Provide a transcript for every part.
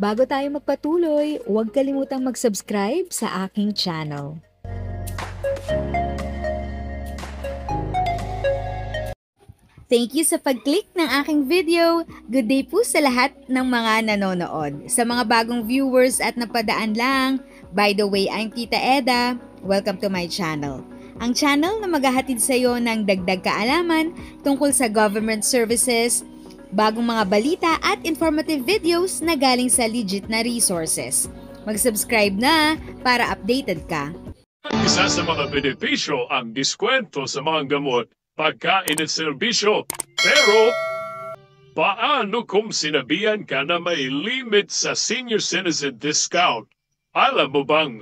Bago tayo magpatuloy, huwag kalimutang mag-subscribe sa aking channel. Thank you sa pag-click ng aking video. Good day po sa lahat ng mga nanonood. Sa mga bagong viewers at napadaan lang, by the way, I'm Tita Eda. Welcome to my channel. Ang channel na maghahatid sa iyo ng dagdag kaalaman tungkol sa government services, bagong mga balita at informative videos na galing sa legit na resources. Mag-subscribe na para updated ka. Isa sa mga benepisyo ang diskwento sa mga gamot, pagkain at serbisyo. Pero, paano kung sinabihan ka na may limit sa senior citizen discount? Alam mo bang,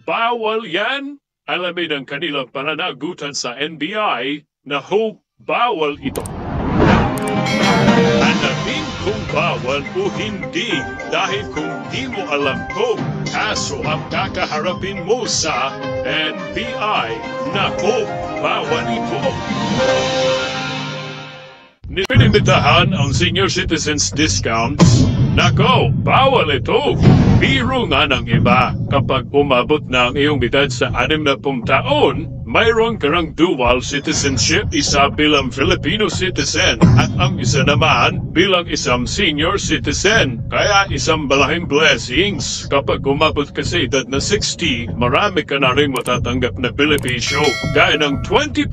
bawal yan? Alamin ang kanilang pananagutan sa NBI na bawal ito. Alamin kung bawal o hindi dahil kung di mo alam ko, kaso ang kakaharapin mo sa NBI na bawal ito. Nilimitahan ang senior citizens discounts. Nako, bawal ito. Biro nga ng iba, kapag umabot na ang iyong edad sa 60 taon, mayroon karang dual citizenship, isa bilang Filipino citizen at ang isa naman bilang isang senior citizen. Kaya isang malaking blessings. Kapag umabot ka sa edad na 60, marami ka na rin matatanggap na benepisyo gaya ng 20%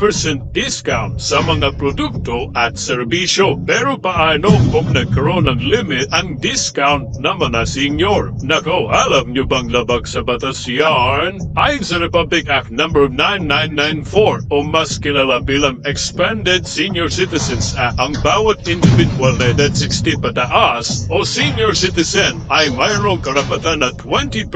discount sa mga produkto at serbisyo. Pero paano kung nagkaroon ng limit ang discount naman na senior? Nako, alam nyo bang labag sa batas yan? Ayon sa Republic Act No. 9994 o mas kilala bilang Expanded Senior Citizens Act, ang bawat individual na edad 60 pataas o senior citizen ay mayroong karapatan na 20%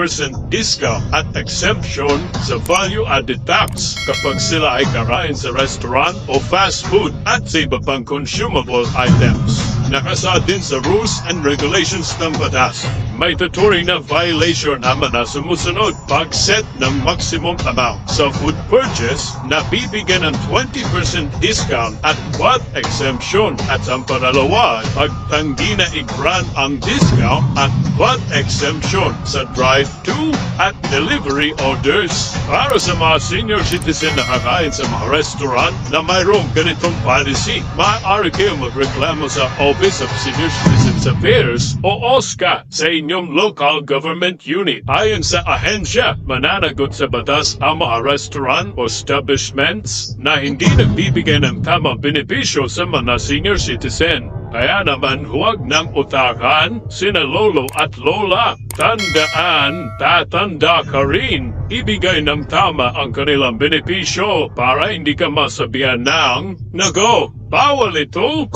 discount at exemption sa value-added tax kapag sila ay karain sa restaurant o fast food at sa iba pang consumable items. Nakasaad din sa rules and regulations ng batas. May tuturing na violation naman na sumusunod pag-set ng maximum amount sa food purchase na bibigyan ng 20% discount at VAT exemption at ang panalawa, pagtanggi na i-grant ang discount at VAT exemption sa drive-thru at delivery orders. Para sa mga senior citizen na kakain sa mga restaurant na mayroong ganitong policy, maaari kayo magreklamo sa Office of Senior Citizens Affairs o OSCA sa inyong local government unit. Ayon sa ahensya, mananagot sa batas ang mga restaurant o establishments na hindi nagbibigay ng tamang benepisyo sa mga senior citizen. Kaya naman huwag nang utakan sina lolo at lola. Tandaan, tatanda ka rin. Ibigay ng tama ang kanilang benepisyo para hindi ka masabihan ng, "Nago, bawal ito."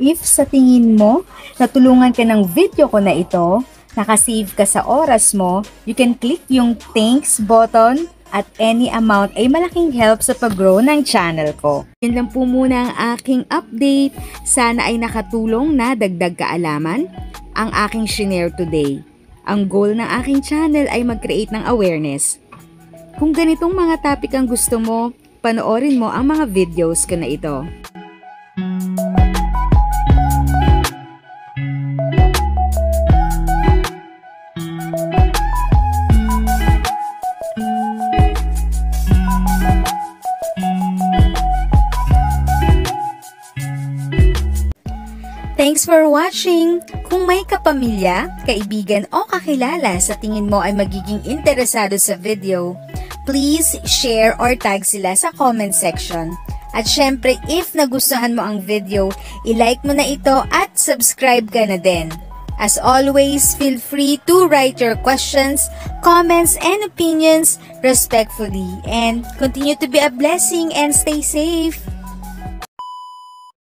If sa tingin mo, natulungan ka ng video ko na ito, nakasave ka sa oras mo, you can click yung thanks button at any amount ay malaking help sa pag-grow ng channel ko. Yun lang po muna ang aking update. Sana ay nakatulong na dagdag kaalaman ang aking shinare today. Ang goal ng aking channel ay mag-create ng awareness. Kung ganitong mga topic ang gusto mo, panoorin mo ang mga videos ko na ito. Thanks for watching! Kung may kapamilya, kaibigan o kakilala sa tingin mo ay magiging interesado sa video, please share or tag sila sa comment section. At syempre, if nagustuhan mo ang video, i-like mo na ito at subscribe ka na din. As always, feel free to write your questions, comments, and opinions respectfully. And continue to be a blessing and stay safe!